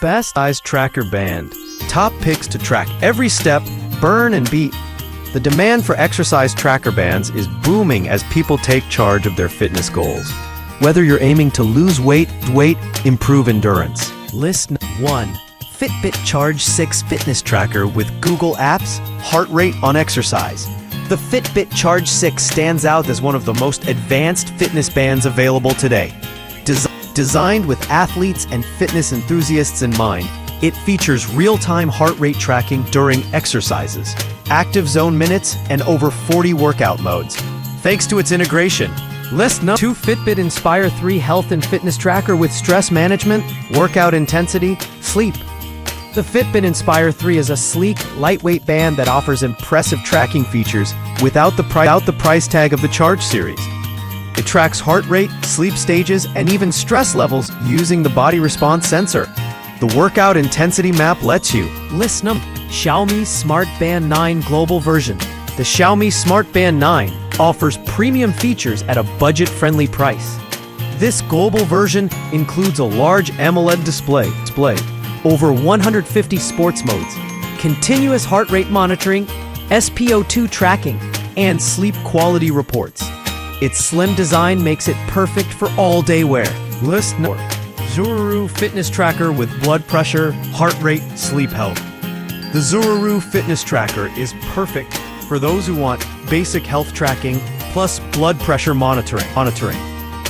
best size tracker band. Top picks to track every step, burn and beat. The demand for exercise tracker bands is booming as people take charge of their fitness goals. Whether you're aiming to lose weight, improve endurance. List 1. Fitbit Charge 6 Fitness Tracker with Google Apps, heart rate on exercise. The Fitbit Charge 6 stands out as one of the most advanced fitness bands available today. Designed with athletes and fitness enthusiasts in mind, it features real-time heart rate tracking during exercises, active zone minutes, and over 40 workout modes. Thanks to its integration, List 2. Fitbit Inspire 3 Health and Fitness Tracker with stress management, workout intensity, sleep. The Fitbit Inspire 3 is a sleek, lightweight band that offers impressive tracking features without the price tag of the Charge series. It tracks heart rate, sleep stages, and even stress levels using the body response sensor. The workout intensity map lets you list Xiaomi Smart Band 9 Global Version. The Xiaomi Smart Band 9 offers premium features at a budget-friendly price. This global version includes a large AMOLED display, over 150 sports modes, continuous heart rate monitoring, SpO2 tracking, and sleep quality reports. Its slim design makes it perfect for all-day wear. List 4. Zuru Fitness Tracker with blood pressure, heart rate, sleep health. The Zuru Fitness Tracker is perfect for those who want basic health tracking plus blood pressure monitoring.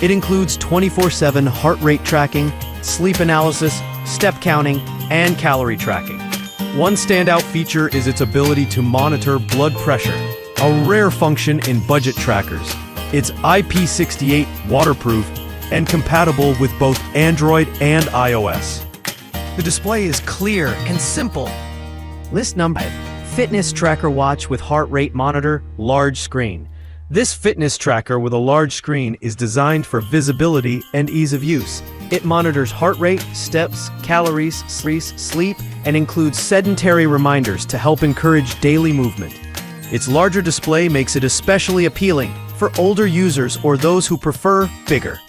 It includes 24/7 heart rate tracking, sleep analysis, step counting, and calorie tracking. One standout feature is its ability to monitor blood pressure, a rare function in budget trackers. It's IP68 waterproof and compatible with both Android and iOS. The display is clear and simple. List 5. Fitness Tracker Watch with Heart Rate Monitor, Large Screen. This fitness tracker with a large screen is designed for visibility and ease of use. It monitors heart rate, steps, calories, sleep, and includes sedentary reminders to help encourage daily movement. Its larger display makes it especially appealing for older users or those who prefer bigger